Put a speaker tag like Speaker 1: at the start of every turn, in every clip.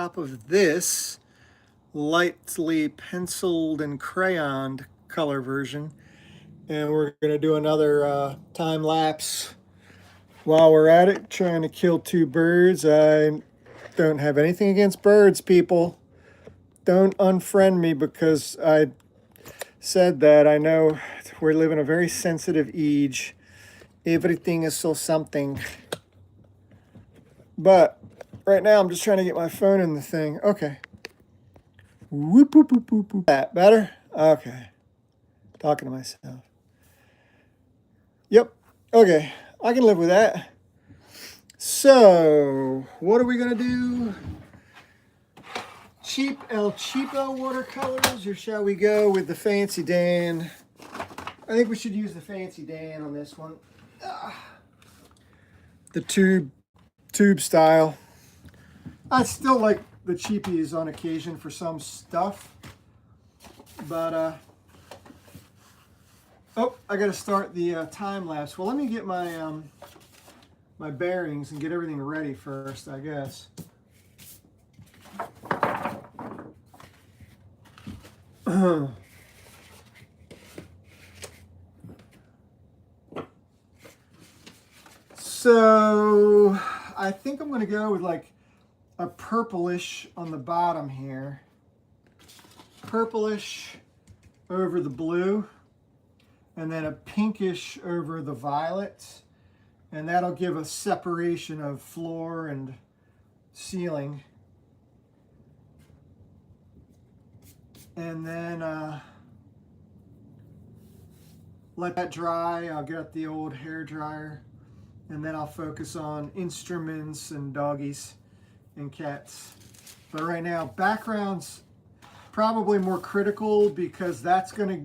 Speaker 1: top of this lightly penciled and crayoned color version. And we're going to do another time lapse while we're at it, trying to kill two birds. I don't have anything against birds, people. Don't unfriend me because I said that. I know we live in a very sensitive age. Everything is so something. But right now I'm just trying to get my phone in the thing. Okay. Whoop, whoop, whoop, whoop, whoop. That better? Okay. Talking to myself. Yep. Okay. I can live with that. So, what are we going to do? Cheap El Cheapo watercolors, or shall we go with the Fancy Dan? I think we should use the Fancy Dan on this one. The tube style. I still like the cheapies on occasion for some stuff. But, oh, I got to start the time lapse. Well, let me get my my bearings and get everything ready first, I guess. So I think I'm going to go with like a purplish on the bottom here. Purplish over the blue, and then a pinkish over the violet. And that'll give a separation of floor and ceiling. And then let that dry. I'll get the old hair dryer. And then I'll focus on instruments and doggies and cats. But right now, background's probably more critical because that's going to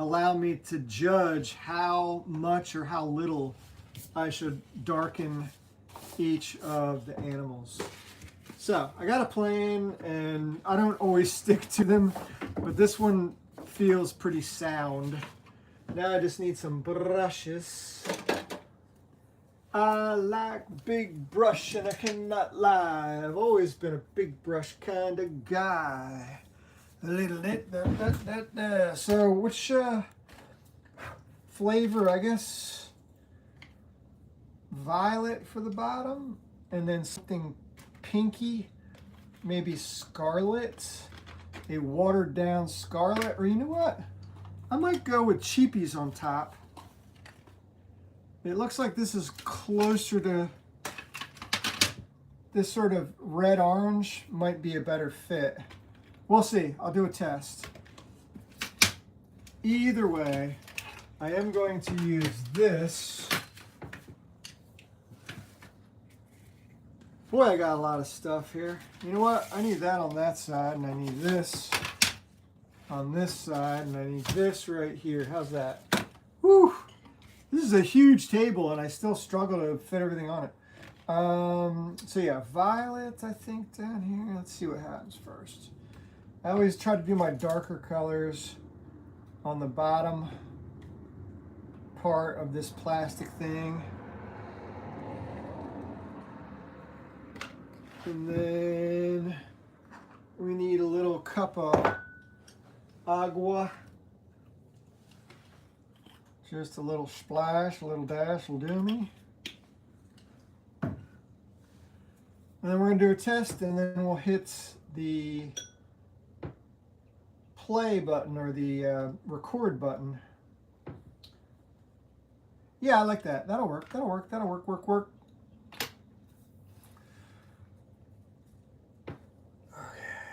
Speaker 1: allow me to judge how much or how little I should darken each of the animals. So I got a plan, and I don't always stick to them, but this one feels pretty sound. Now I just need some brushes. I like big brush, and I cannot lie. I've always been a big brush kind of guy. A little bit, So which flavor, I guess? Violet for the bottom, and then something pinky, maybe scarlet, a watered down scarlet, or you know what? I might go with cheapies on top. It looks like this is closer to this sort of red-orange, might be a better fit. We'll see. I'll do a test. Either way, I am going to use this. Boy, I got a lot of stuff here. You know what? I need that on that side, and I need this on this side, and I need this right here. How's that? Whew! This is a huge table, and I still struggle to fit everything on it. So yeah, violet, I think, down here. Let's see what happens first. I always try to do my darker colors on the bottom part of this plastic thing. And then we need a little cup of agua. Just a little splash, a little dash will do me. And then we're going to do a test, and then we'll hit the play button or the record button. Yeah, I like that. That'll work. That'll work. That'll work. Work.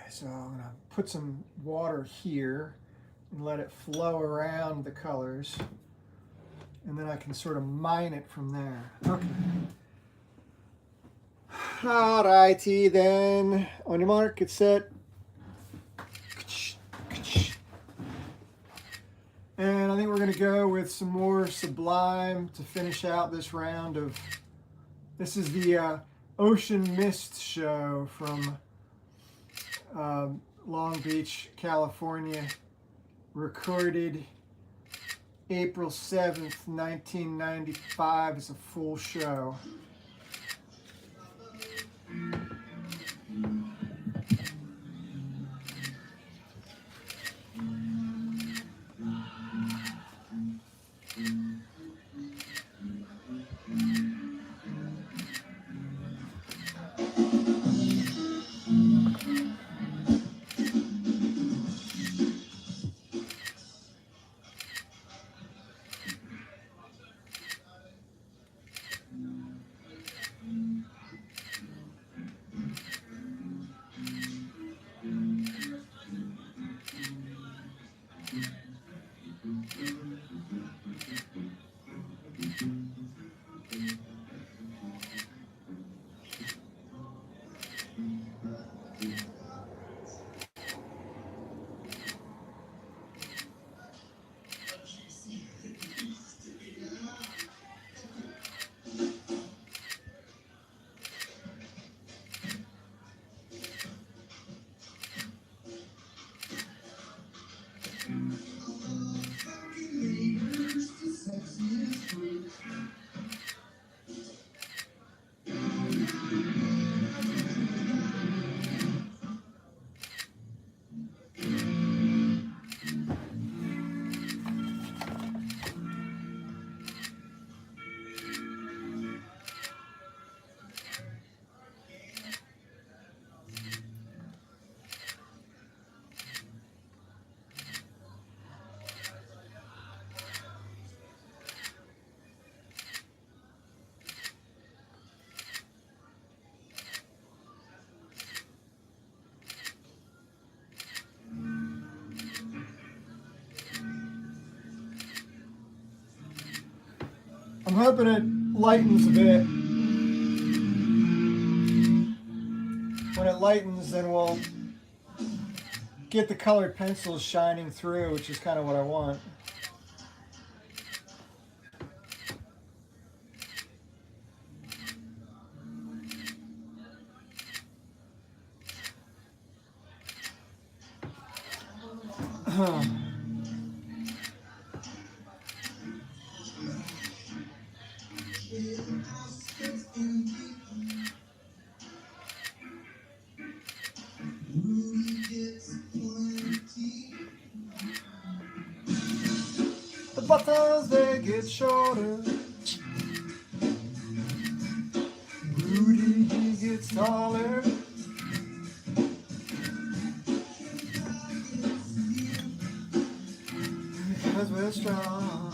Speaker 1: So I'm going to put some water here and let it flow around the colors. And then I can sort of mine it from there. Okay. Alrighty then. On your mark, get set. And I think we're going to go with some more Sublime to finish out this round of... This is the Ocean Mist show from... Long Beach, California, recorded April 7th, 1995. It's a full show. I'm hoping it lightens a bit. When it lightens, then we'll get the colored pencils shining through, which is kind of what I want. The buttons, they get shorter. Rudy, he gets taller. Because we're strong.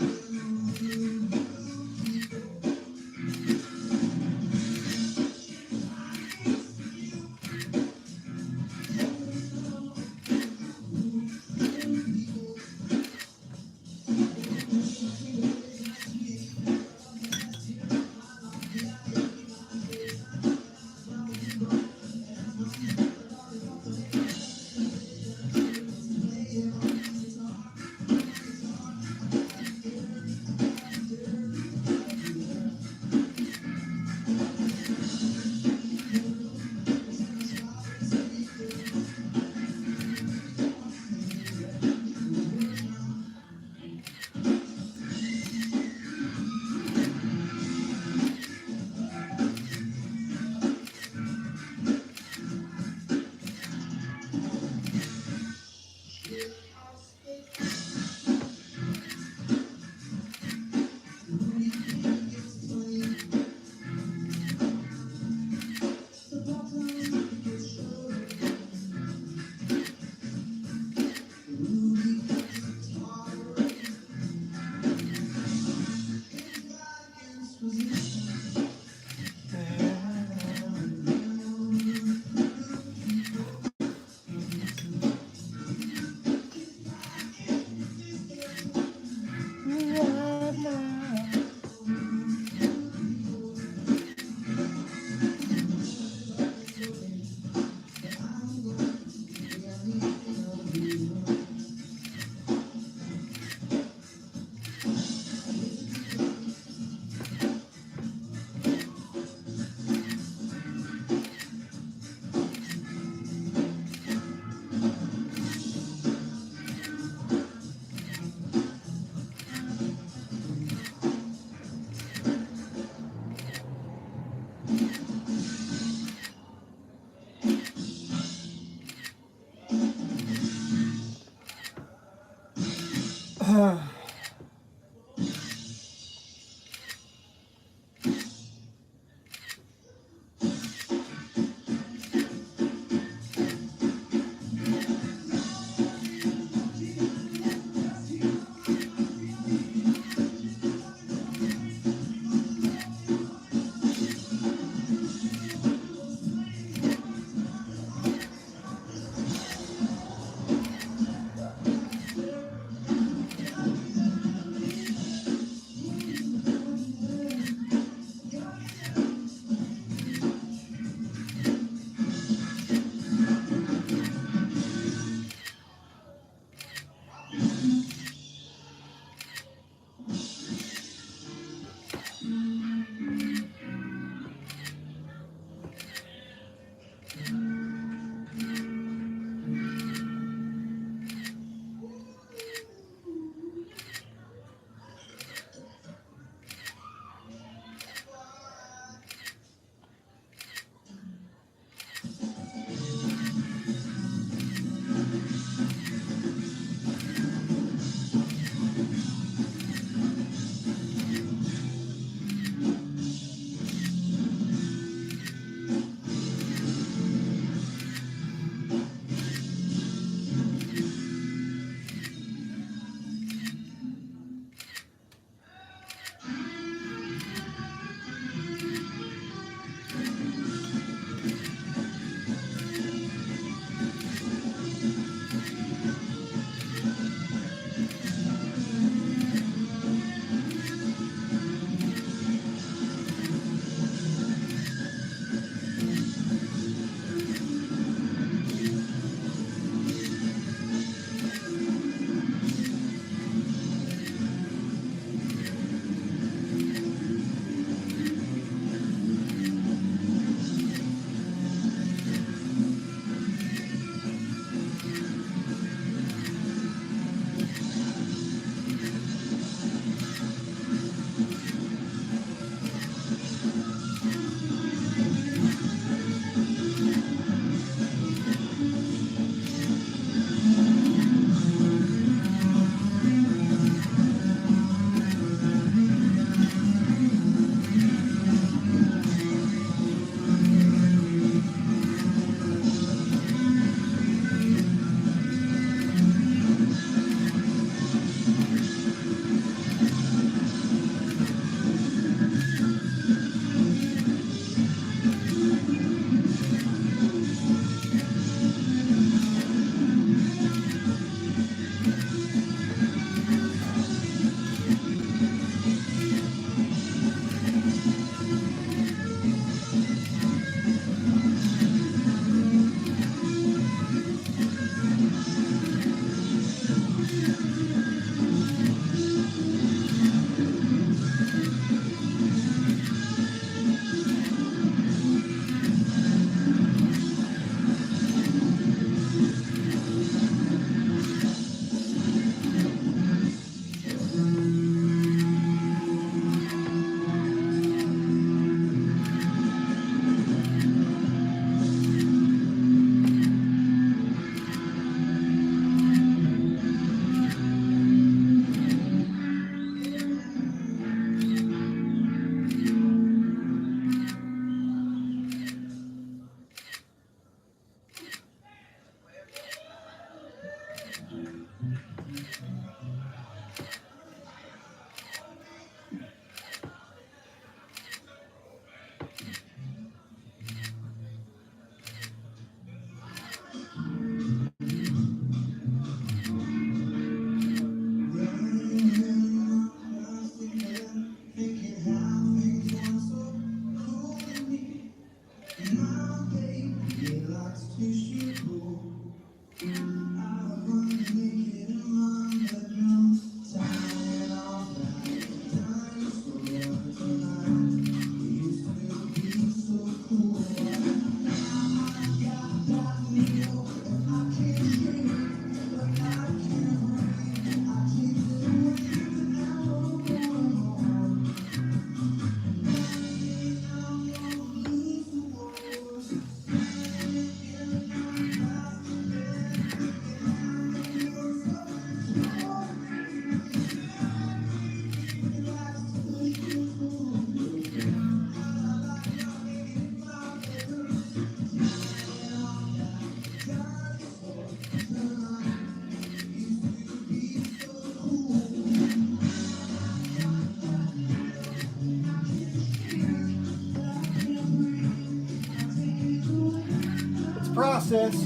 Speaker 1: process.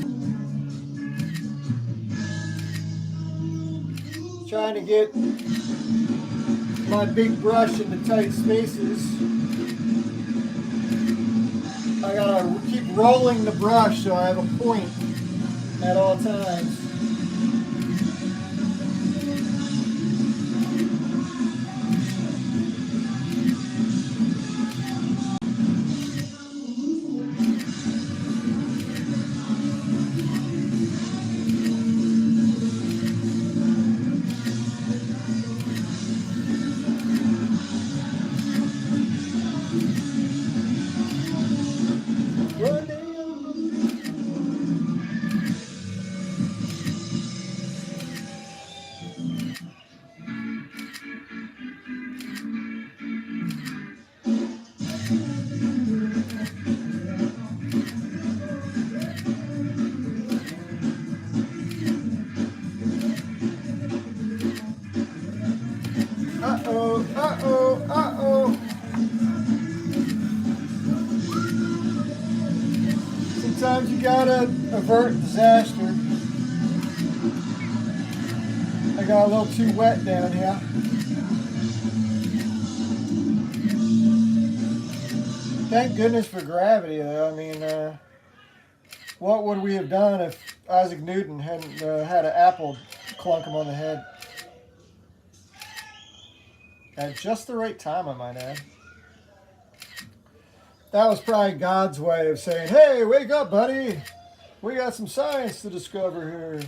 Speaker 1: Trying to get my big brush into tight spaces. I gotta keep rolling the brush so I have a point at all times. Uh-oh, uh-oh, uh-oh. Sometimes you gotta avert disaster. I got a little too wet down here. Thank goodness for gravity, though. I mean, what would we have done if Isaac Newton hadn't had an apple clunk him on the head? At just the right time, I might add. That was probably God's way of saying, hey, wake up, buddy. We got some science to discover here.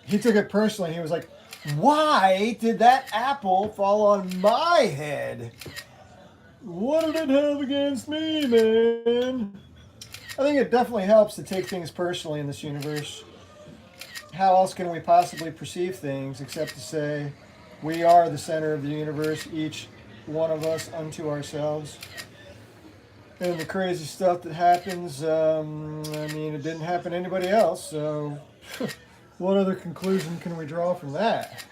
Speaker 1: He took it personally. He was like, why did that apple fall on my head? What did it have against me, man? I think it definitely helps to take things personally in this universe. How else can we possibly perceive things except to say we are the center of the universe, each one of us unto ourselves? And the crazy stuff that happens, I mean, it didn't happen to anybody else, so what other conclusion can we draw from that?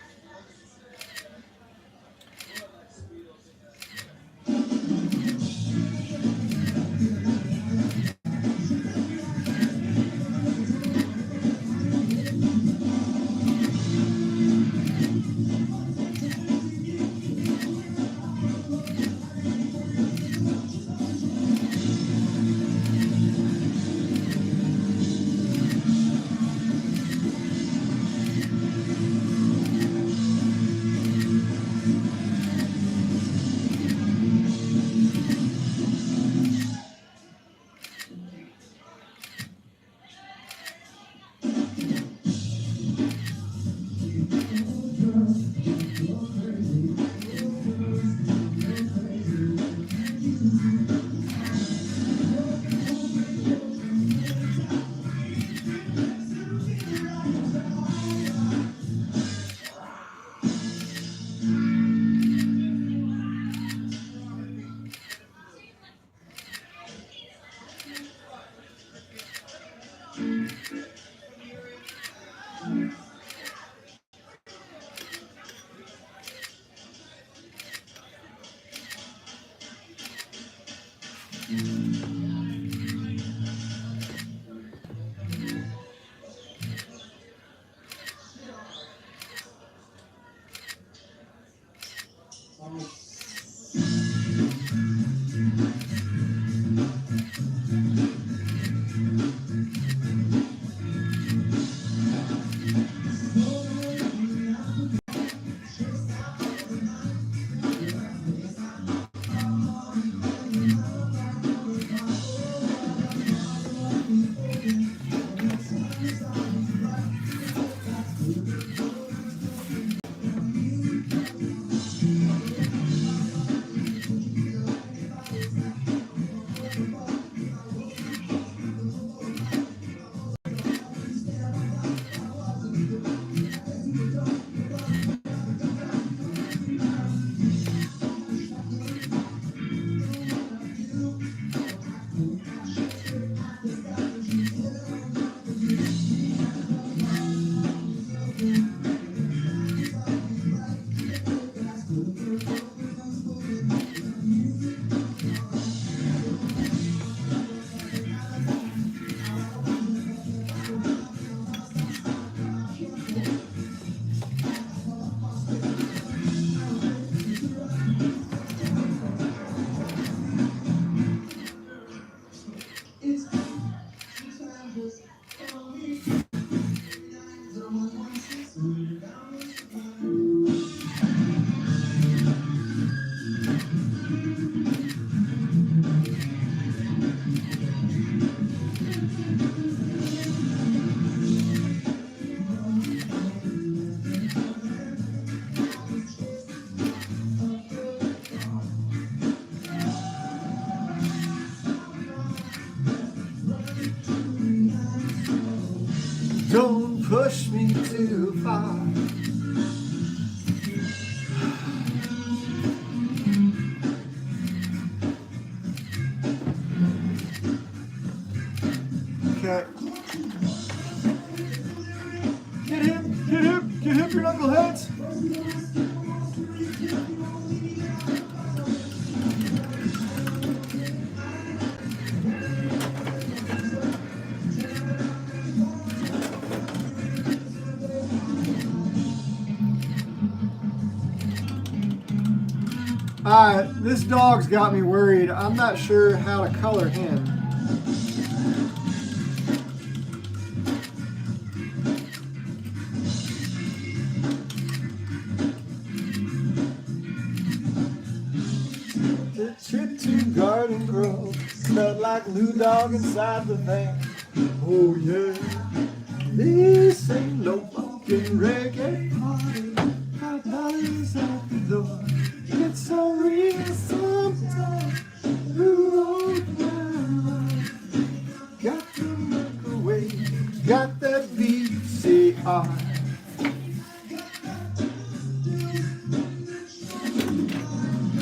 Speaker 1: Don't push me too far. Okay. Get hip, your knuckleheads. This dog's got me worried. I'm not sure how to color him. The trip to Garden Grove smelled like new dog inside the van. Oh yeah, this ain't no fucking reggae party. $5 at the door. It's so real sometimes. Who wrote my life? Got the microwave, got that VCR.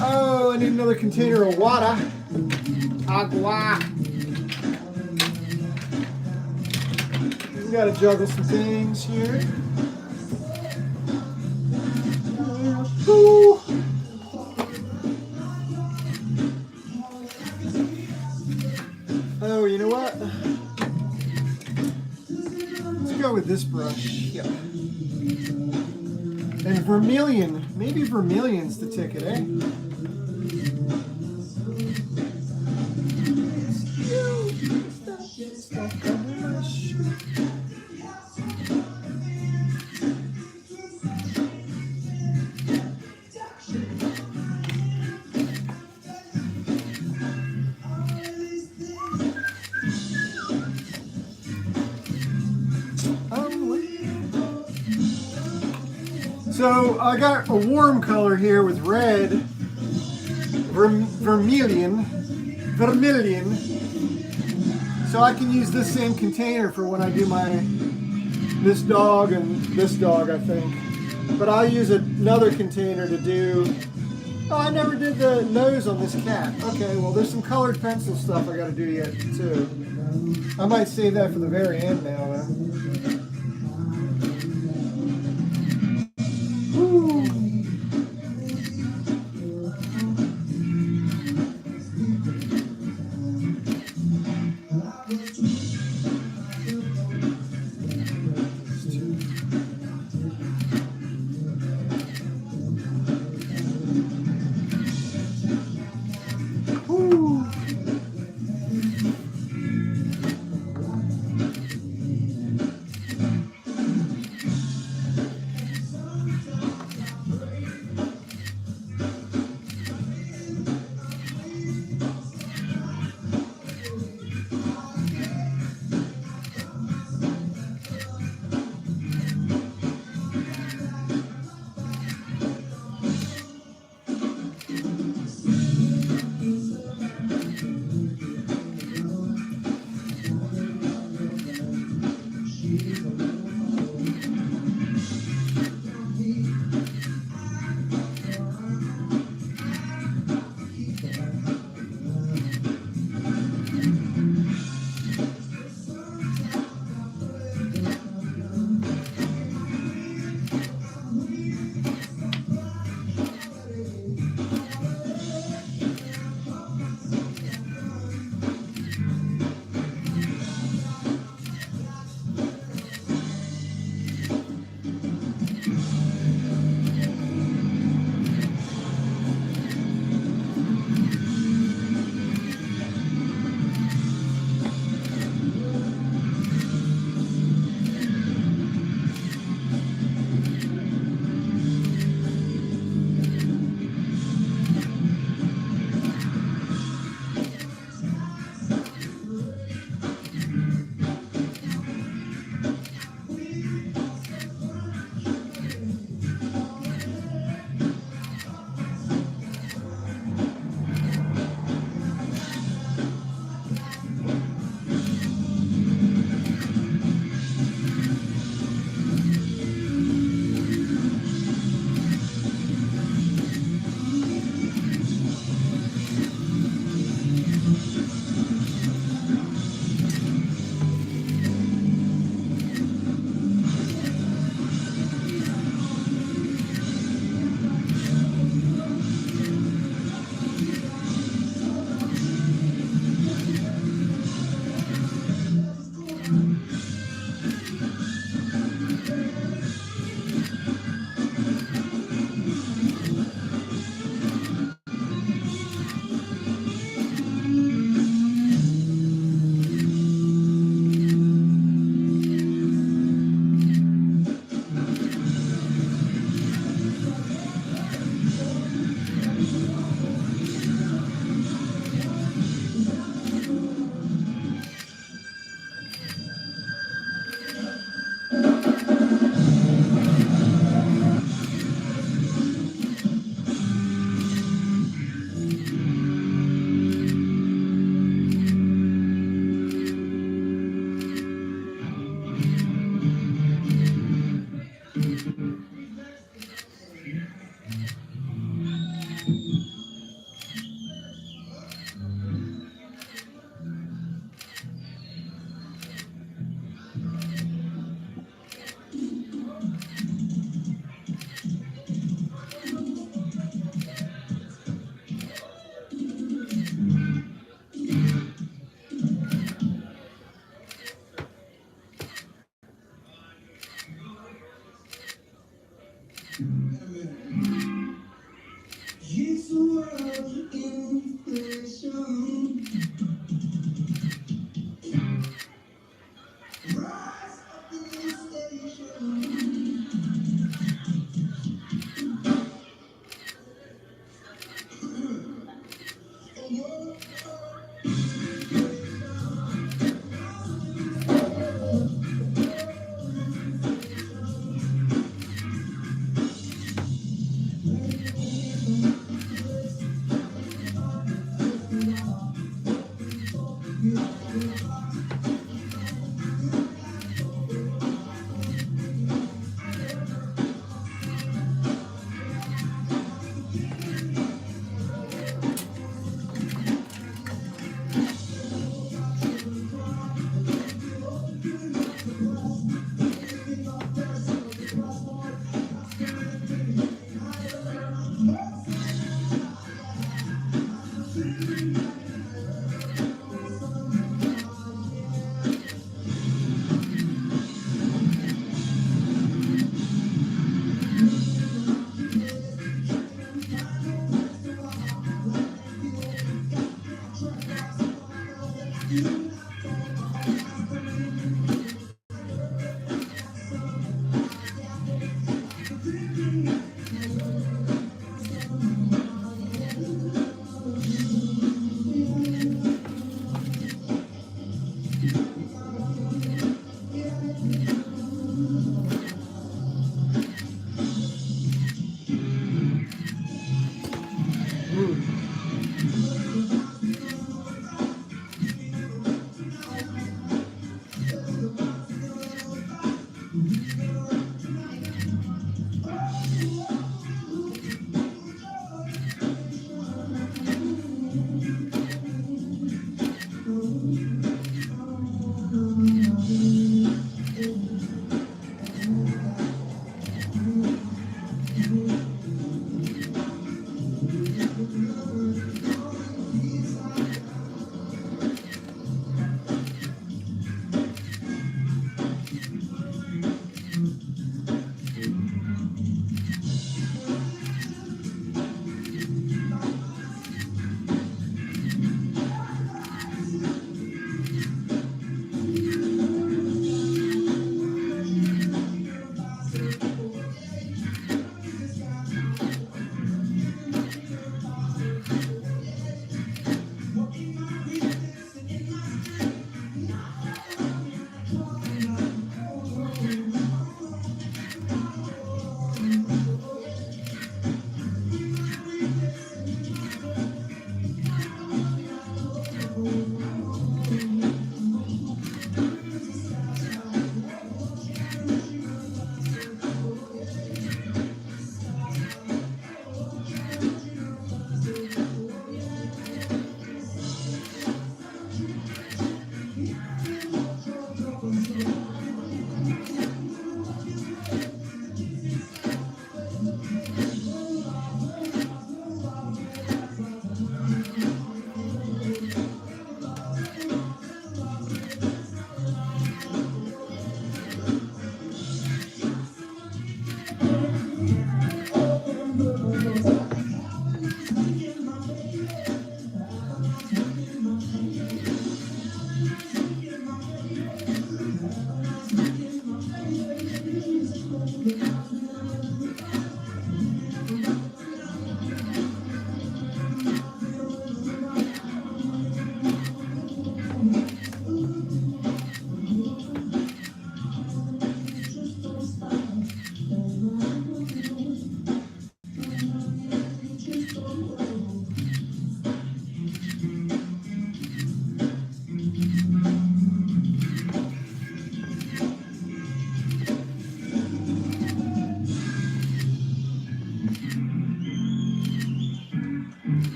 Speaker 1: Oh, I need another container of water. Agua. We gotta juggle some things here. Ooh. Oh, you know what? Let's go with this brush. Yeah. And vermilion. Maybe vermilion's the ticket, eh? So I got a warm color here with red, vermilion. So I can use this same container for when I do this dog and this dog, I think. But I'll use another container to do. Oh, I never did the nose on this cat. Okay, well there's some colored pencil stuff I got to do yet too. I might save that for the very end now though.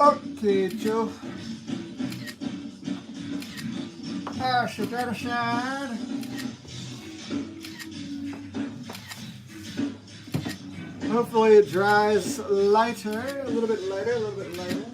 Speaker 1: Okay, Joe. Should that aside. Hopefully it dries lighter, a little bit lighter, a little bit lighter.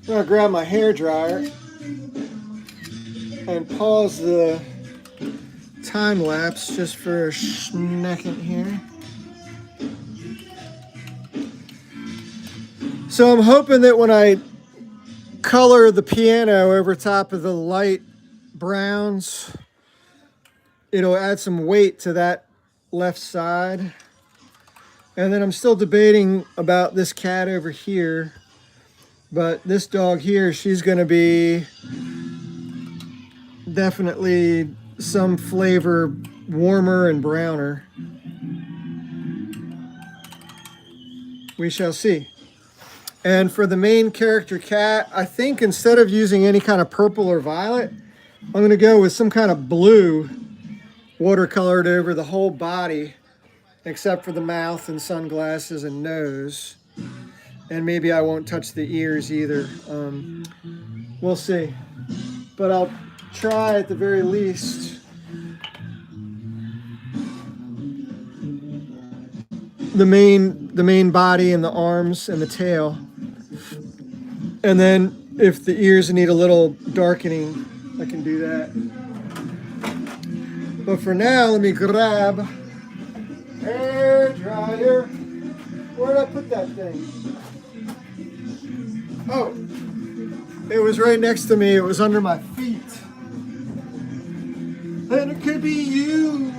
Speaker 1: I'm going to grab my hair dryer and pause the time lapse just for a second here. So I'm hoping that when I color the piano over top of the light browns, it'll add some weight to that left side. And then I'm still debating about this cat over here. But this dog here, she's going to be definitely some flavor warmer and browner. We shall see. And for the main character cat, I think instead of using any kind of purple or violet, I'm going to go with some kind of blue watercolored over the whole body, except for the mouth and sunglasses and nose. And maybe I won't touch the ears either. We'll see. But I'll try at the very least. The main body and the arms and the tail. And then if the ears need a little darkening, I can do that. But for now, let me grab hair dryer. Where did I put that thing? Oh, it was right next to me. It was under my feet. And it could be you.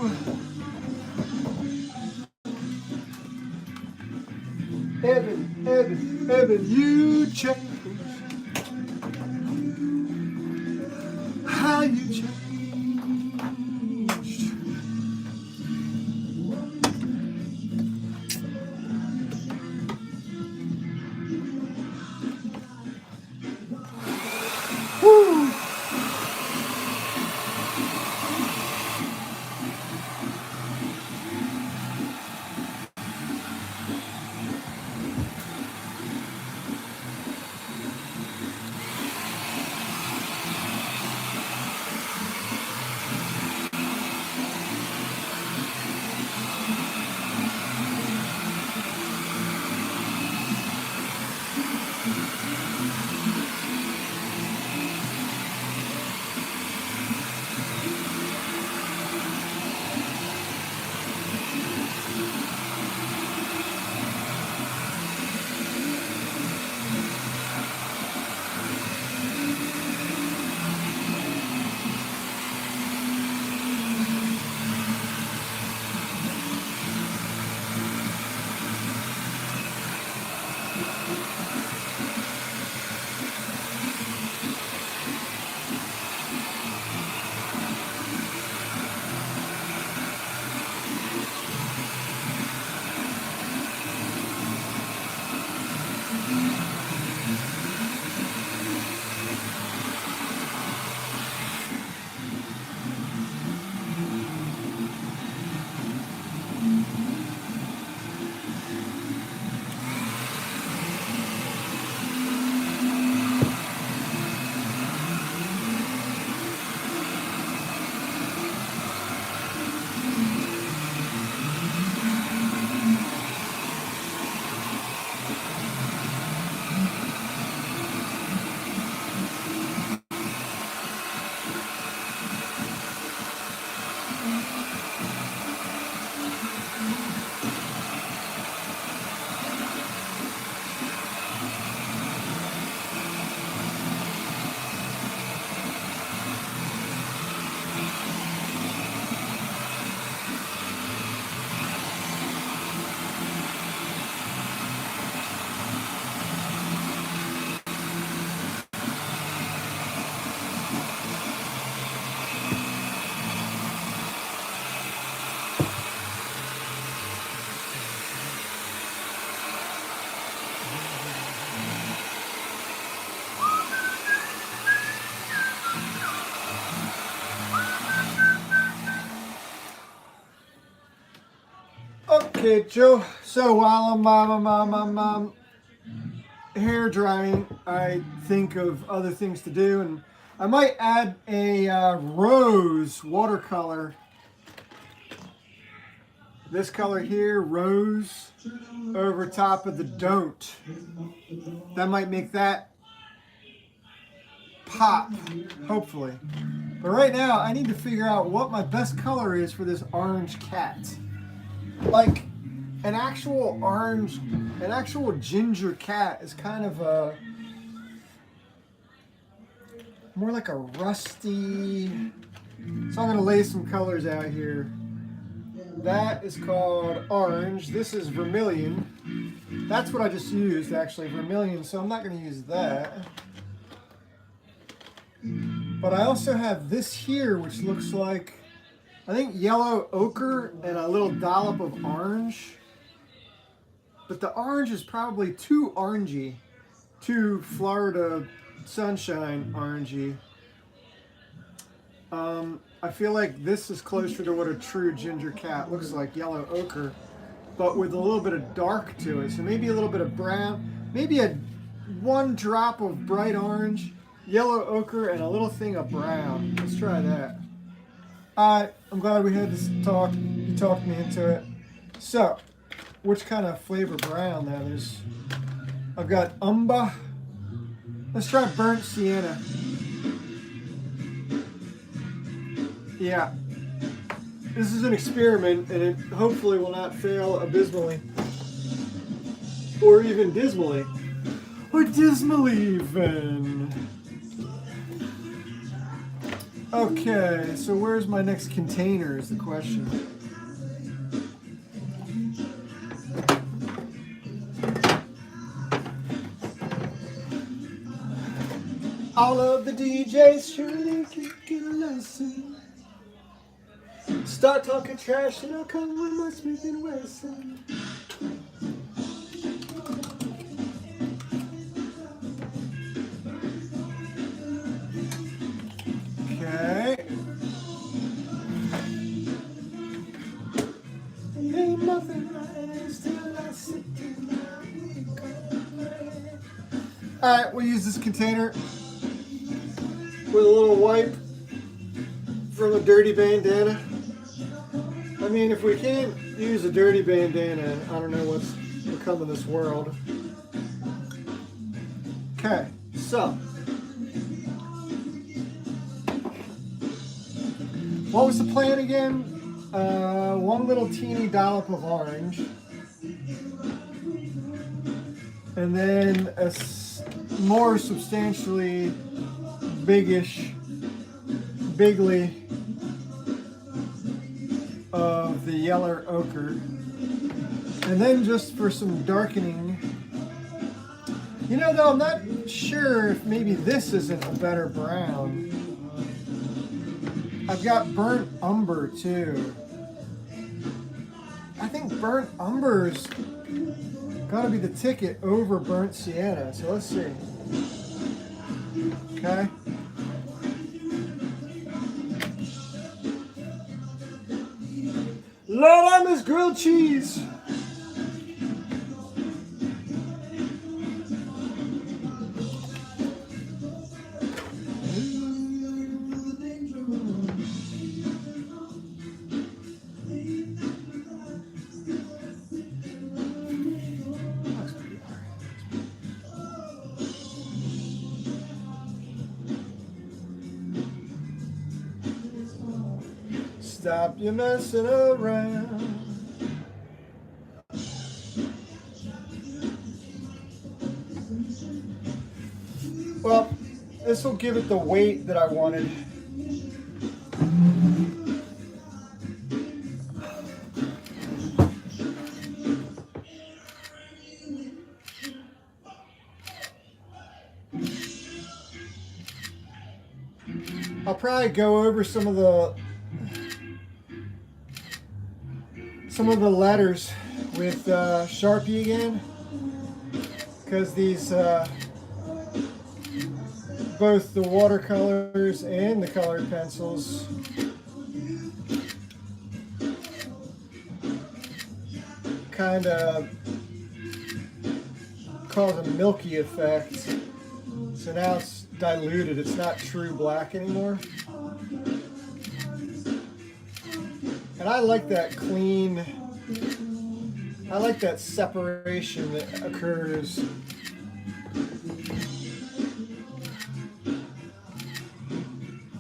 Speaker 1: Evan, you check how you changed. Woo. Okay, Joe. So while I'm hair drying, I think of other things to do, and I might add a rose watercolor. This color here, rose, over top of the don't. That might make that pop, hopefully. But right now, I need to figure out what my best color is for this orange cat. Like, an actual orange, an actual ginger cat is kind of a, more like a rusty, so I'm gonna lay some colors out here. That is called orange. This is vermilion. That's what I just used, actually, vermilion, so I'm not gonna use that. But I also have this here, which looks like, I think, yellow ochre and a little dollop of orange. But the orange is probably too orangey, too Florida sunshine orangey. I feel like this is closer to what a true ginger cat looks like, yellow ochre, but with a little bit of dark to it. So maybe a little bit of brown, maybe one drop of bright orange, yellow ochre, and a little thing of brown. Let's try that. I'm glad we had this talk. You talked me into it. So, which kind of flavor brown now? I've got umber. Let's try burnt sienna. Yeah. This is an experiment, and it hopefully will not fail abysmally. Or even dismally. Or dismally even. Okay, so where's my next container is the question. All of the DJs surely can get a lesson. Start talking trash and I'll come with my Smith & Wesson. Okay. Ain't nothing right, still I sit in my. Alright, we'll use this container with a little wipe from a dirty bandana. I mean, if we can't use a dirty bandana, I don't know what's become of this world. Okay, so what was the plan again? One little teeny dollop of orange, and then a more substantially bigly of the yellow ochre, and then just for some darkening. You know, though, I'm not sure if maybe this isn't a better brown. I've got burnt umber too. I think burnt umber's gotta be the ticket over burnt sienna, so let's see. Okay. Lord, I miss grilled cheese. Stop you messing around. Well, this will give it the weight that I wanted. I'll probably go over some of the letters with Sharpie again, because these both the watercolors and the colored pencils kind of cause a milky effect. So now it's diluted. It's not true black anymore. And I like that clean, I like that separation that occurs.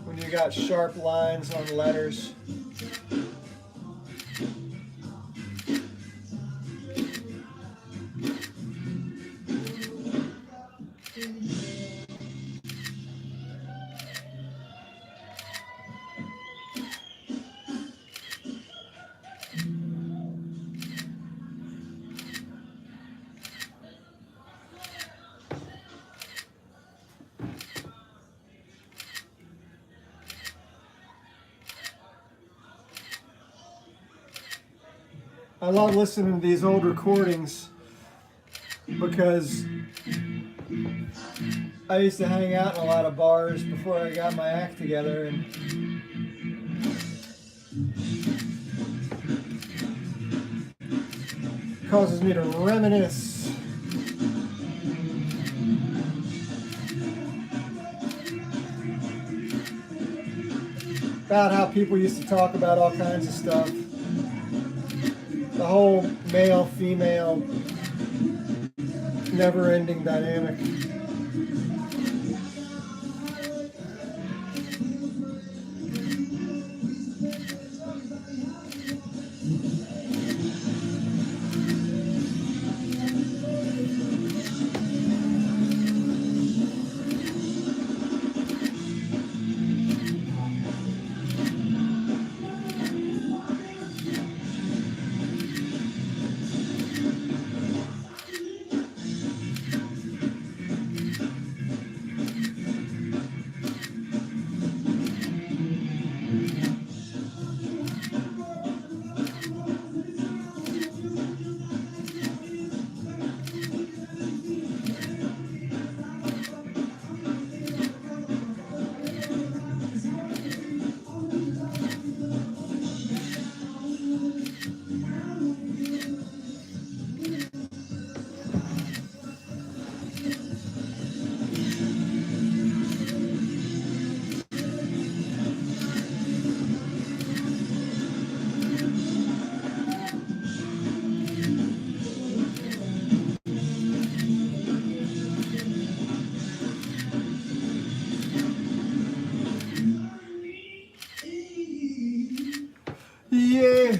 Speaker 1: When you got sharp lines on letters. I love listening to these old recordings because I used to hang out in a lot of bars before I got my act together, and it causes me to reminisce. About how people used to talk about all kinds of stuff. The whole male-female, never-ending dynamic. Yeah.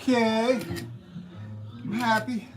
Speaker 1: Okay, I'm happy.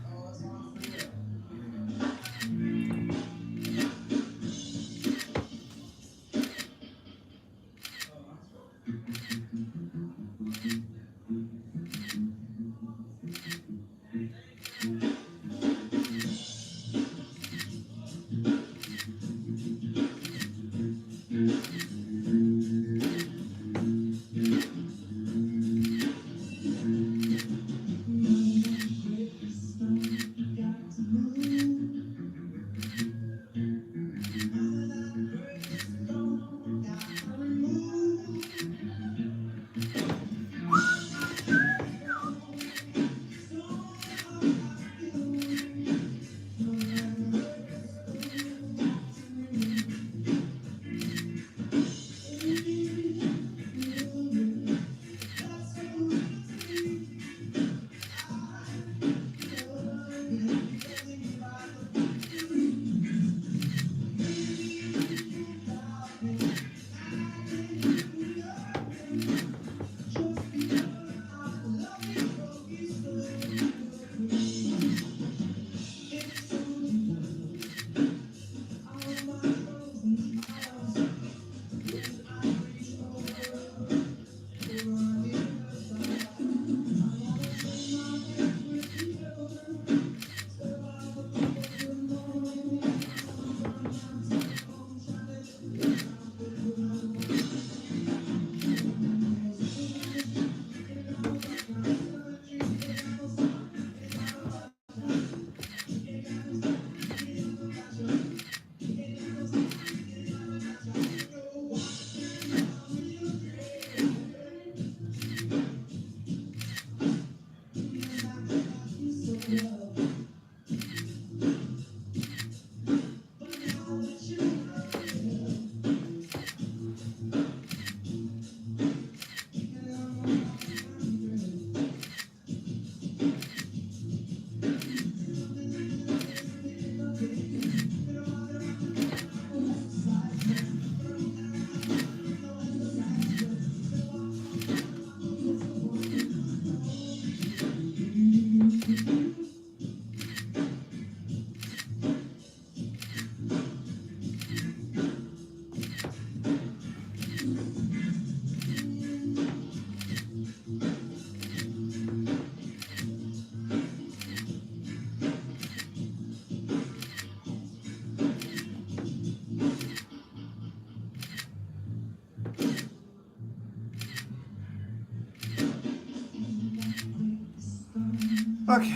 Speaker 1: Okay.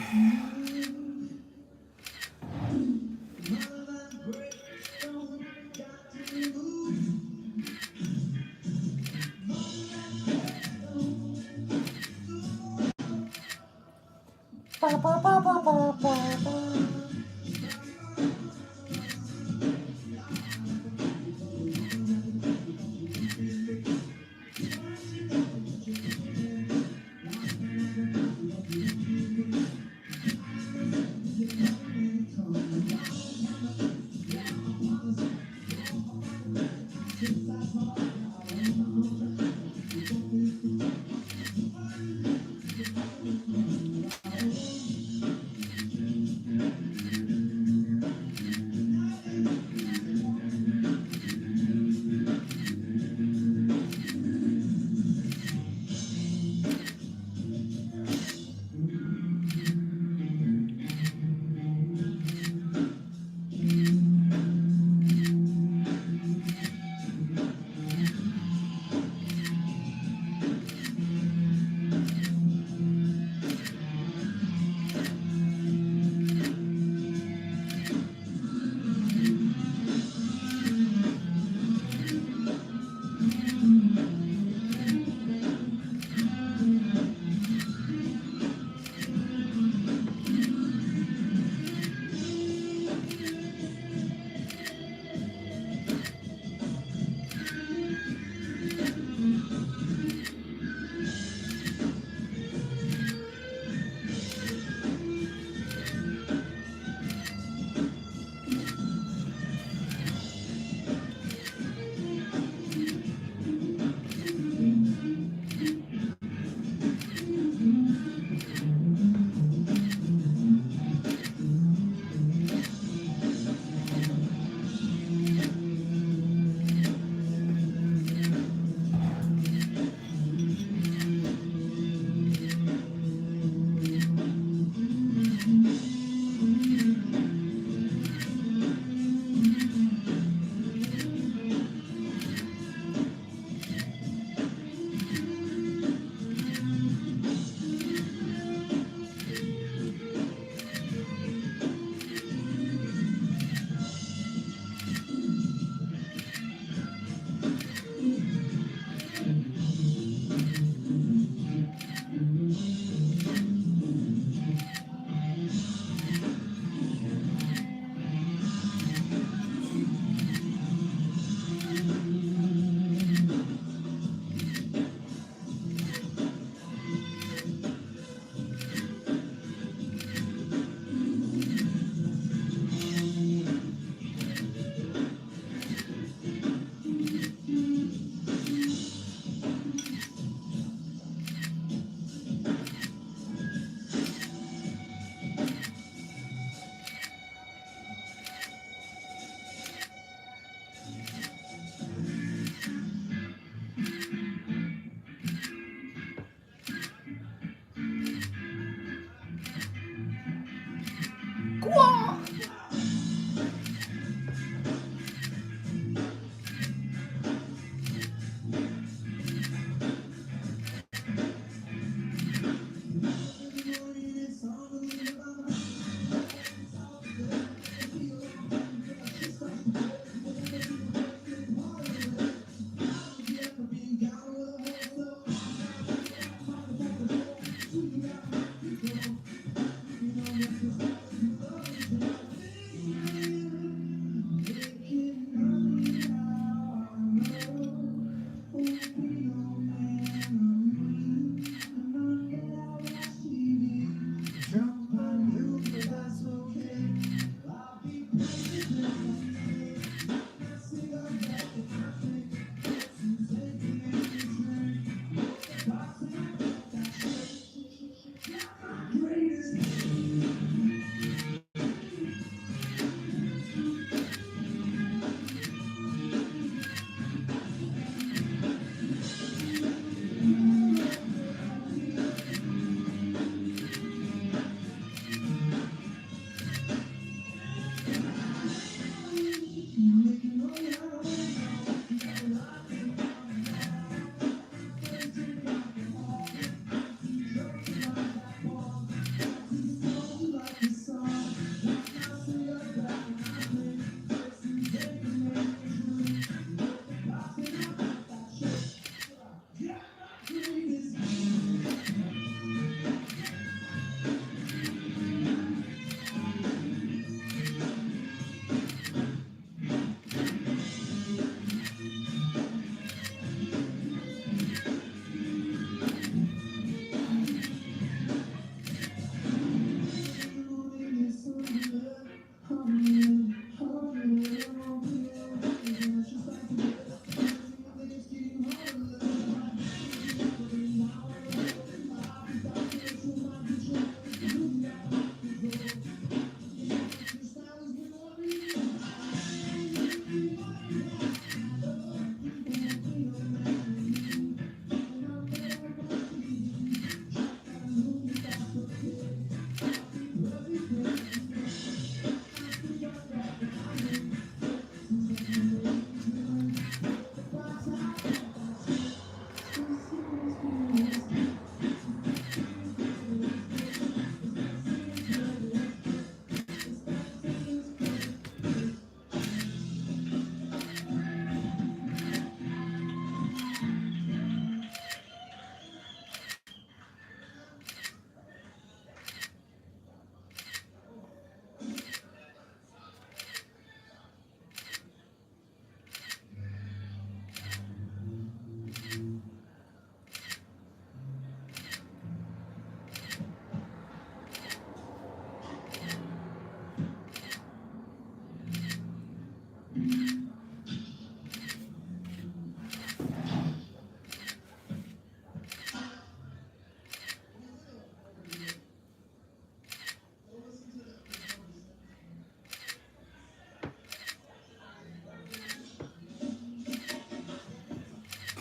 Speaker 1: Ba, ba, ba, ba, ba, ba, ba.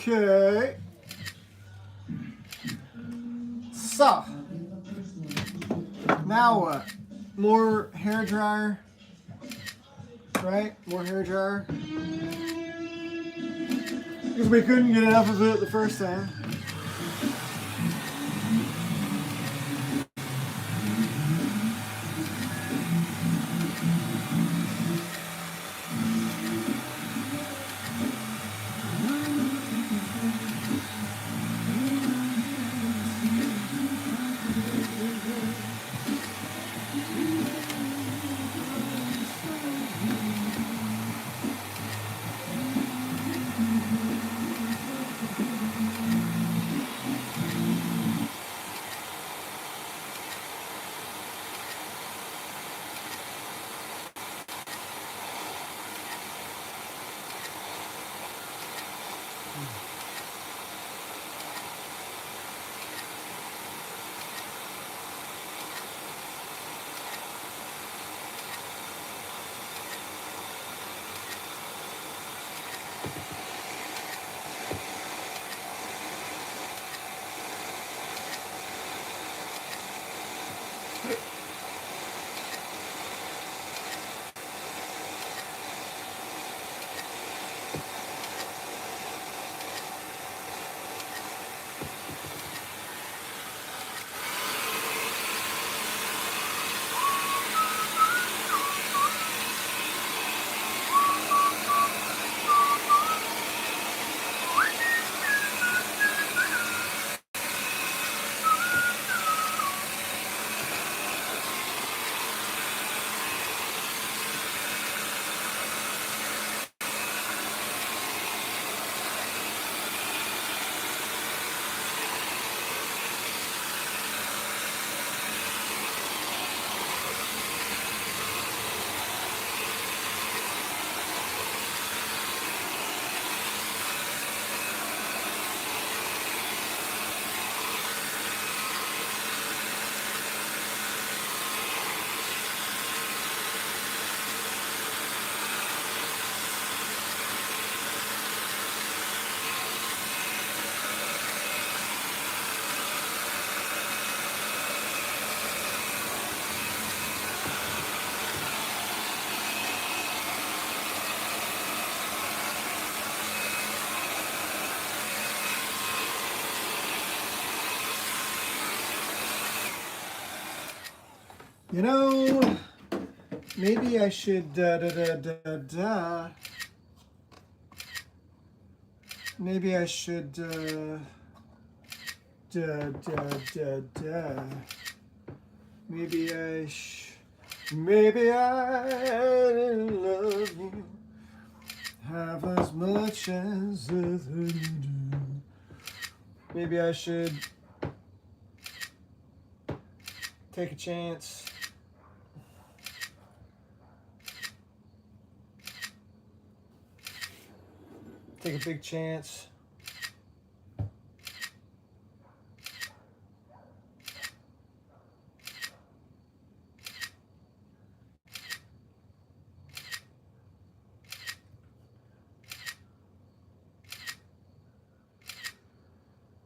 Speaker 1: Okay. So, now what? More hair dryer, right? More hair dryer. Because we couldn't get enough of it the first time. You know, maybe I should maybe I should maybe I didn't love you half as much as you do. Maybe I should take a chance. Take a big chance.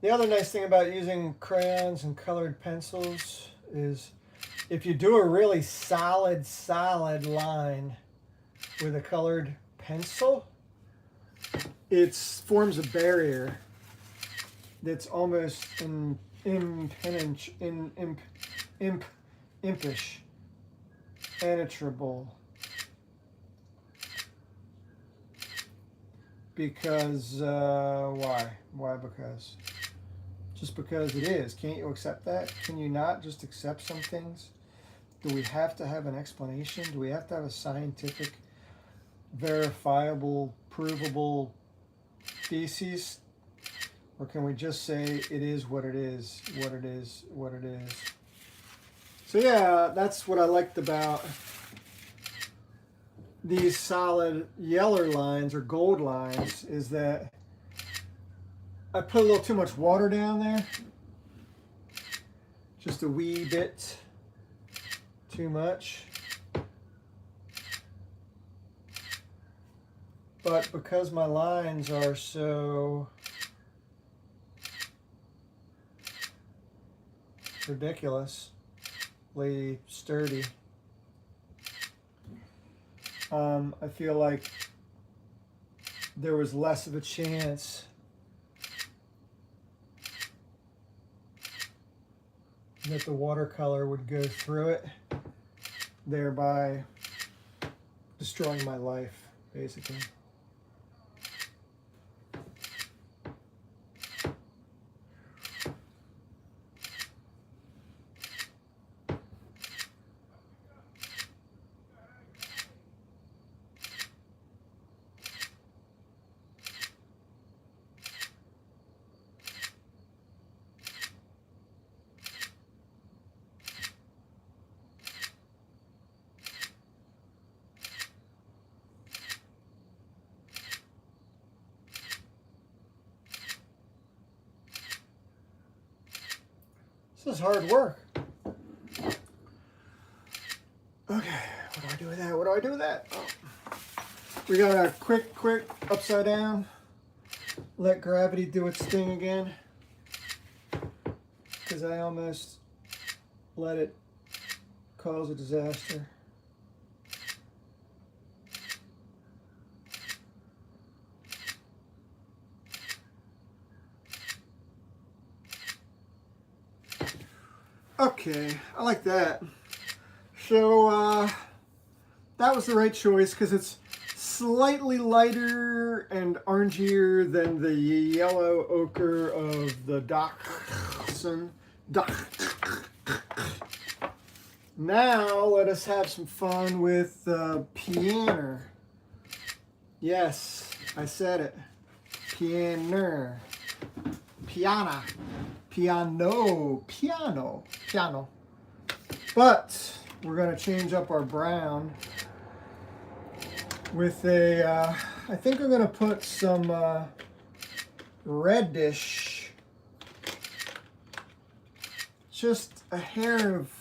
Speaker 1: The other nice thing about using crayons and colored pencils is if you do a really solid line with a colored pencil, it forms a barrier that's almost impenetrable, because why? Because just because it is. Can't you accept that? Can you not just accept some things? Do we have to have an explanation? Do we have to have a scientific, verifiable, provable thesis? Or can we just say it is what it is, what it is, what it is? So yeah, that's what I liked about these solid yellow lines or gold lines, is that I put a little too much water down there. Just a wee bit too much. But because my lines are so ridiculously sturdy. I feel like there was less of a chance that the watercolor would go through it, thereby destroying my life, basically. This is hard work. Okay, what do I do with that? What do I do with that? Oh. We got a quick upside down. Let gravity do its thing again. Because I almost let it cause a disaster. Okay, I like that. So that was the right choice because it's slightly lighter and orangier than the yellow ochre of the doesnt. Now let us have some fun with piano. Yes, I said it. Piano. Piano. Piano. Piano. Piano. But we're going to change up our brown with a, I think I'm going to put some reddish, just a hair of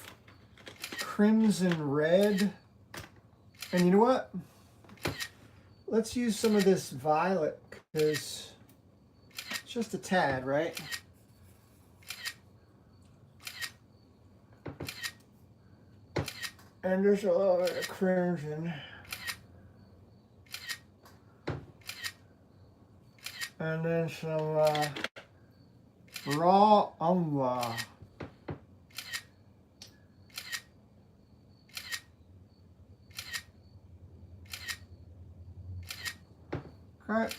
Speaker 1: crimson red. And you know what? Let's use some of this violet because it's just a tad, right? And there's a little bit of crimson. And then some raw umber. Okay.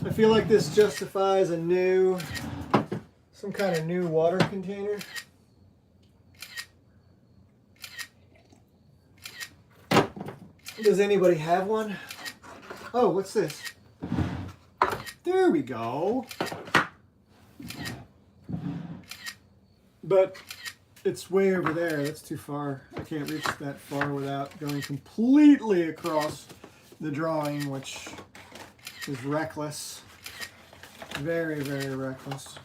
Speaker 1: I feel like this justifies some kind of new water container. Does anybody have one? Oh, what's this? There we go. But it's way over there. That's too far. I can't reach that far without going completely across the drawing, which is reckless. Very, very reckless.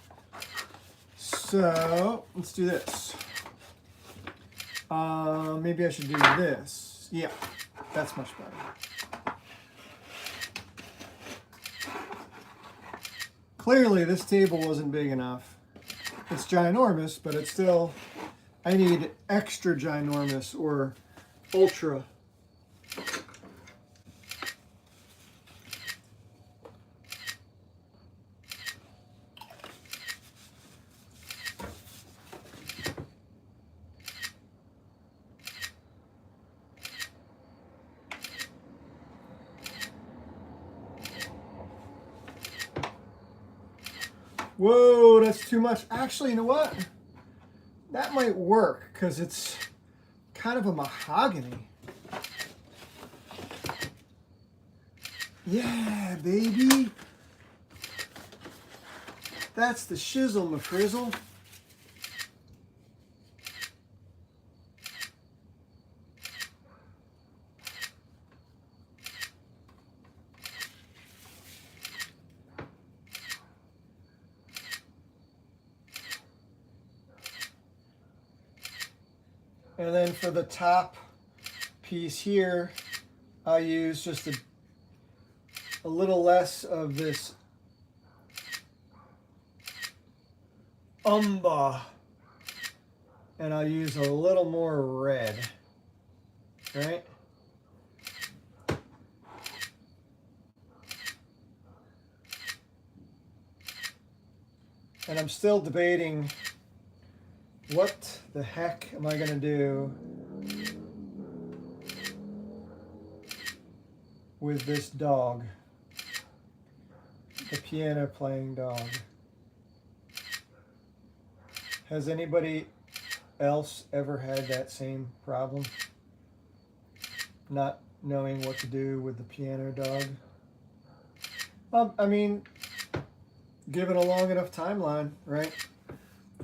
Speaker 1: So let's do this. Maybe I should do this. Yeah, that's much better. Clearly this table wasn't big enough. It's ginormous, but it's still, I need extra ginormous or ultra. Whoa, that's too much. Actually, you know what? That might work because it's kind of a mahogany. Yeah, baby. That's the shizzle, my frizzle. And then for the top piece here, I use just a little less of this umber. And I'll use a little more red, right? And I'm still debating what the heck am I going to do with this dog, the piano playing dog. Has anybody else ever had that same problem? Not knowing what to do with the piano dog? I mean, given a long enough timeline, right?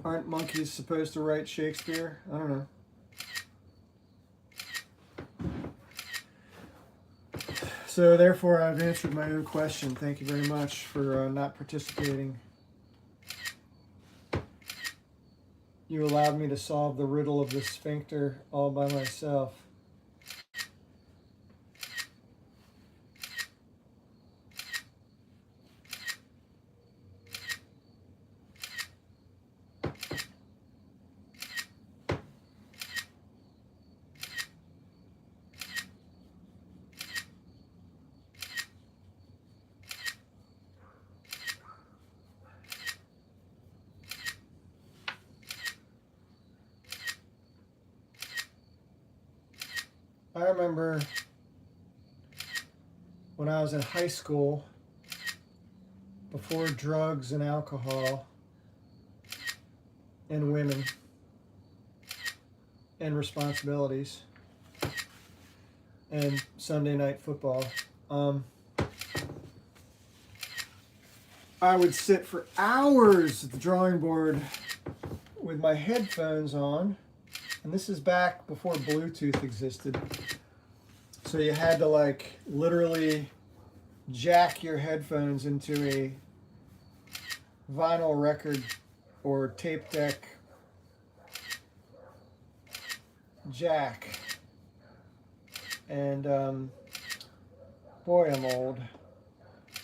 Speaker 1: Aren't monkeys supposed to write Shakespeare? I don't know. So therefore, I've answered my own question. Thank you very much for not participating. You allowed me to solve the riddle of the sphincter all by myself. I remember when I was in high school, before drugs and alcohol and women and responsibilities and Sunday night football, I would sit for hours at the drawing board with my headphones on. And this is back before Bluetooth existed. So you had to like literally jack your headphones into a vinyl record or tape deck jack. And boy, I'm old.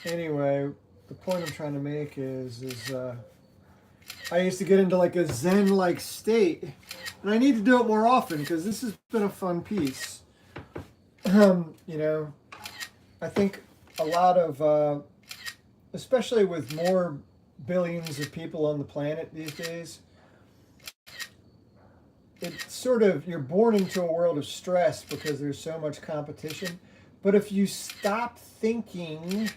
Speaker 1: Anyway, the point I'm trying to make is I used to get into like a Zen-like state. And I need to do it more often because this has been a fun piece. You know, I think a lot of, especially with more billions of people on the planet these days, it's sort of, you're born into a world of stress because there's so much competition. But if you stop thinking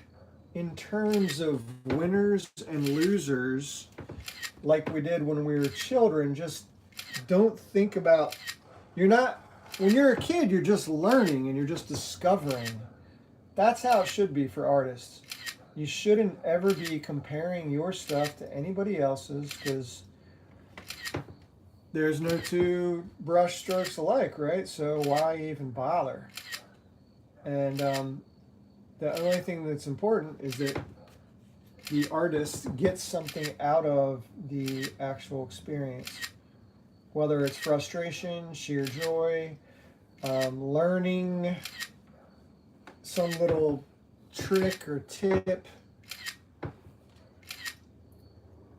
Speaker 1: in terms of winners and losers like we did when we were children, just don't think about, when you're a kid, you're just learning and you're just discovering. That's how it should be for artists. You shouldn't ever be comparing your stuff to anybody else's because there's no two brush strokes alike, right? So why even bother? And the only thing that's important is that the artist gets something out of the actual experience. Whether it's frustration, sheer joy, learning some little trick or tip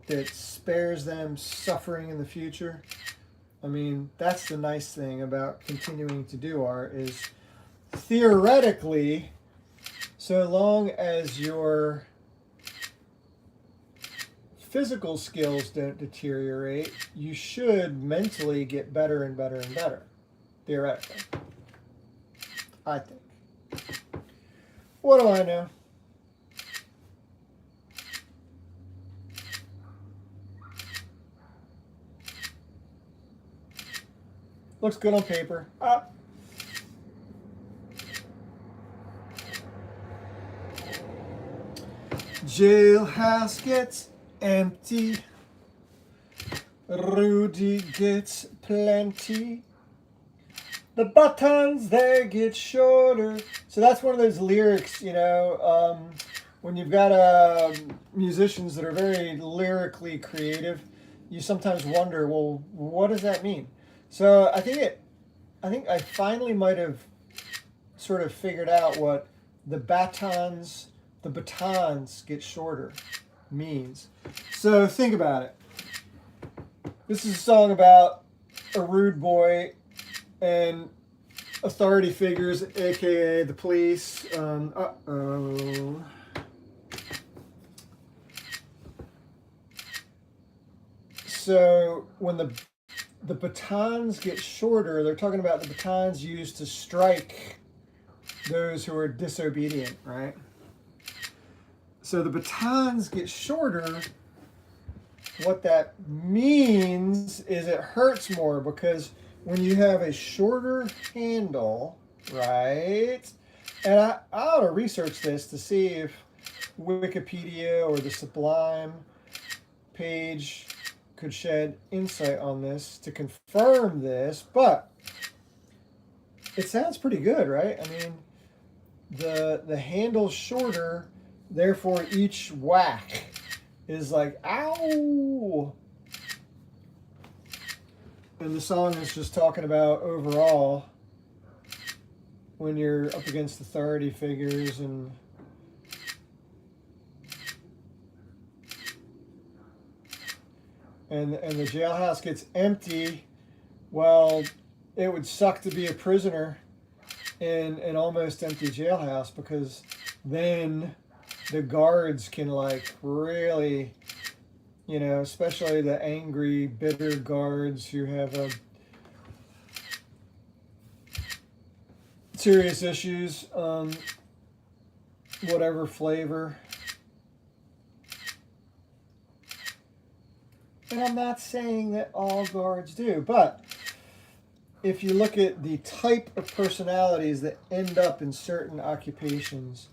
Speaker 1: that spares them suffering in the future. I mean, that's the nice thing about continuing to do art is theoretically, so long as your physical skills don't deteriorate, you should mentally get better and better and better, theoretically. I think. What do I know? Looks good on paper. Jailhouse gets empty. Rudy gets plenty. The buttons, they get shorter. So that's one of those lyrics, you know, when you've got musicians that are very lyrically creative, you sometimes wonder, well, what does that mean? So I think I finally might have sort of figured out what the batons get shorter means. So think about it. This is a song about a rude boy and authority figures, aka the police. Uh-oh. So when the batons get shorter, they're talking about the batons used to strike those who are disobedient, right? So the batons get shorter. What that means is it hurts more, because when you have a shorter handle, right? And I ought to research this to see if Wikipedia or the Sublime page could shed insight on this to confirm this, but it sounds pretty good, right? I mean, the handle's shorter, therefore each whack is like, ow! And the song is just talking about overall when you're up against authority figures and the jailhouse gets empty. Well, it would suck to be a prisoner in an almost empty jailhouse, because then the guards can like really, you know, especially the angry, bitter guards who have serious issues, whatever flavor. And I'm not saying that all guards do, but if you look at the type of personalities that end up in certain occupations,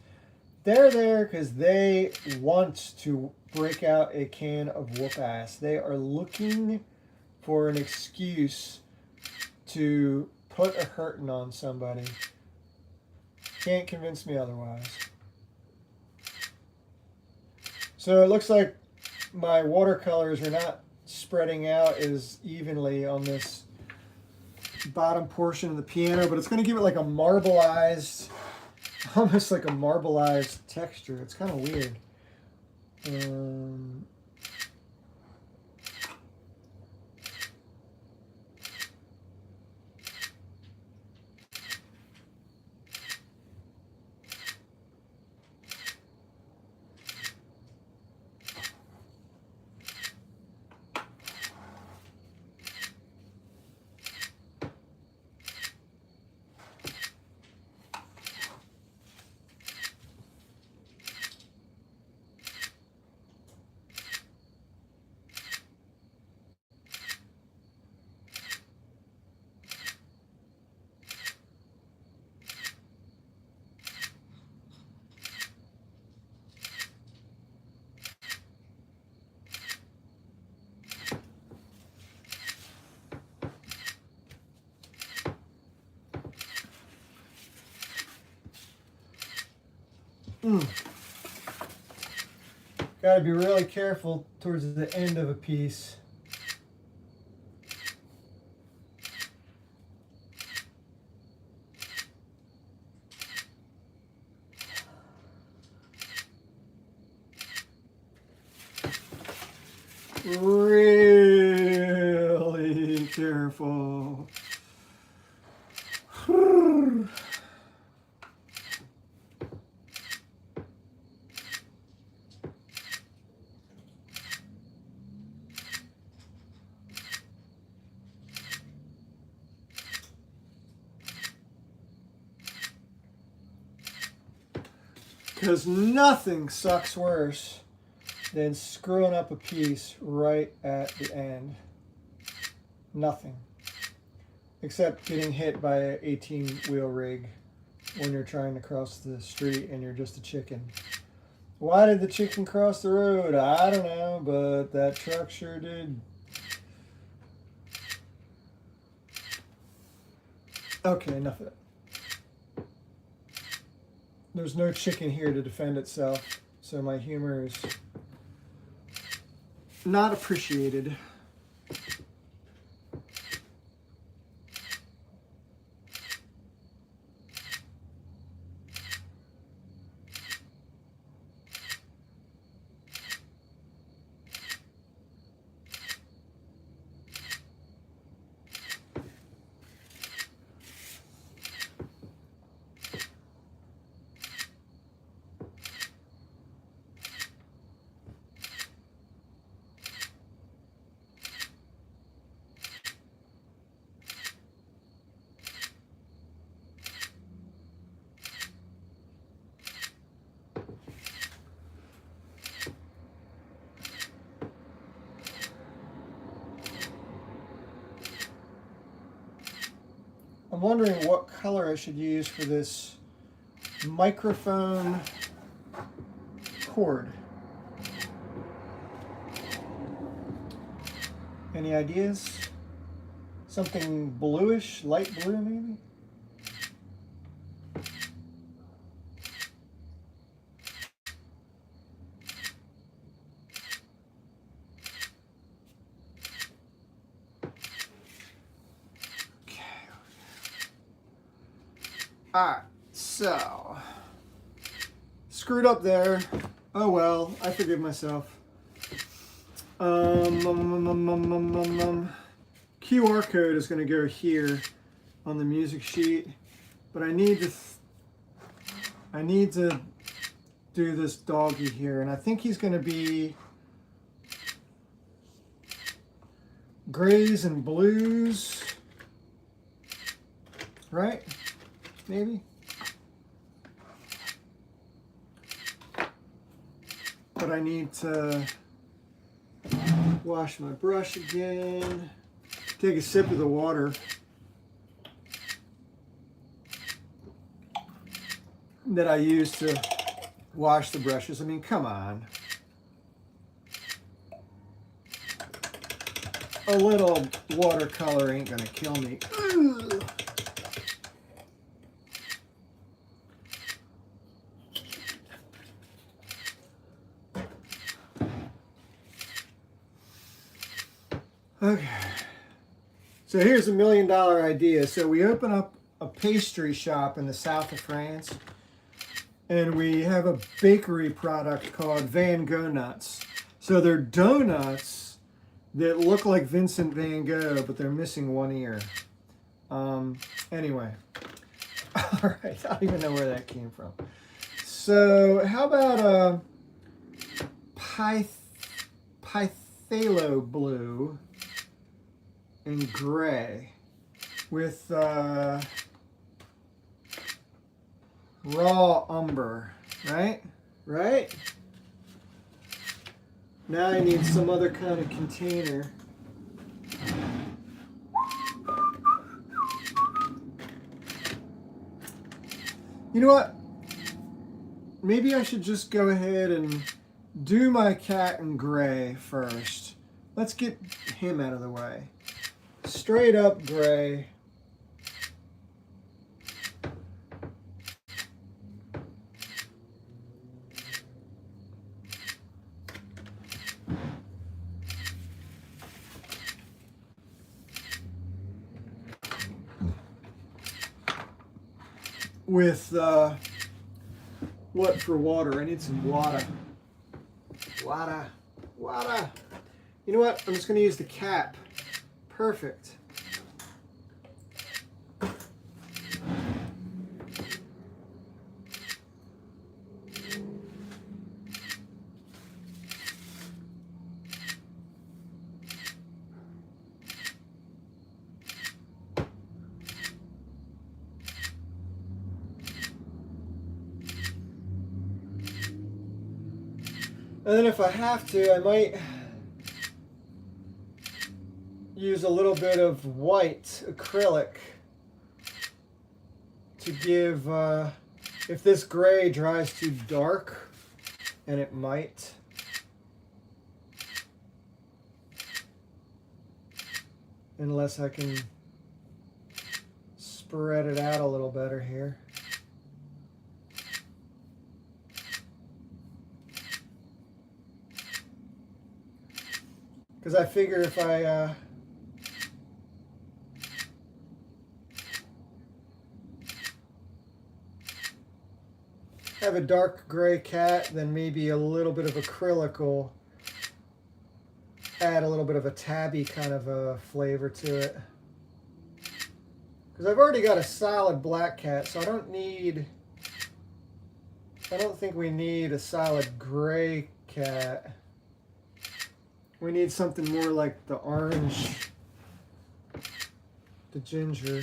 Speaker 1: they're there because they want to break out a can of whoop ass. They are looking for an excuse to put a hurting on somebody. Can't convince me otherwise. So it looks like my watercolors are not spreading out as evenly on this bottom portion of the piano, but it's going to give it like a marbleized, almost like a marbleized texture. It's kind of weird. Got to be really careful towards the end of a piece. Really careful. Because nothing sucks worse than screwing up a piece right at the end. Nothing. Except getting hit by an 18-wheel rig when you're trying to cross the street and you're just a chicken. Why did the chicken cross the road? I don't know, but that truck sure did. Okay, enough of that. There's no chicken here to defend itself, so my humor is not appreciated. I'm wondering what color I should use for this microphone cord. Any ideas? Something bluish, light blue maybe? Alright, so screwed up there. Oh well, I forgive myself. QR code is going to go here on the music sheet, but I need to do this doggy here, and I think he's going to be grays and blues, right? Maybe. But I need to wash my brush again. Take a sip of the water. That I use to wash the brushes. I mean, come on. A little watercolor ain't gonna kill me. Ugh. Okay, so here's $1 million idea. So we open up a pastry shop in the south of France, and we have a bakery product called Van Gogh nuts. So they're donuts that look like Vincent Van Gogh, but they're missing one ear. Anyway, all right, I don't even know where that came from. So how about a phthalo blue and gray with raw umber, right? Right? Now I need some other kind of container. You know what? Maybe I should just go ahead and do my cat in gray first. Let's get him out of the way. Straight up gray. With what for water? I need some water. Water. Water. You know what? I'm just going to use the cap. Perfect. And then if I have to, I might use a little bit of white acrylic to give, if this gray dries too dark, and it might, unless I can spread it out a little better here. Because I figure if I have a dark gray cat, then maybe a little bit of acrylic will add a little bit of a tabby kind of a flavor to it. Because I've already got a solid black cat, so I don't think we need a solid gray cat. We need something more like the orange, the ginger.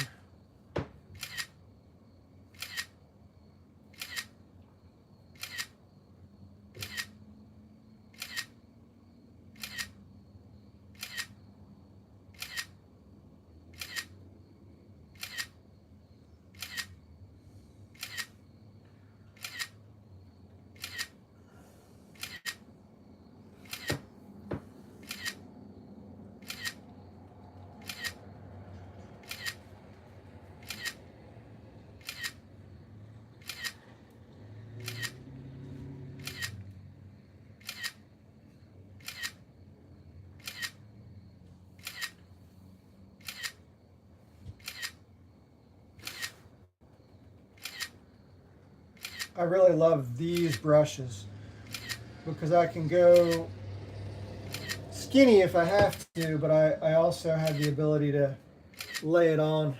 Speaker 1: I really love these brushes because I can go skinny if I have to, but I also have the ability to lay it on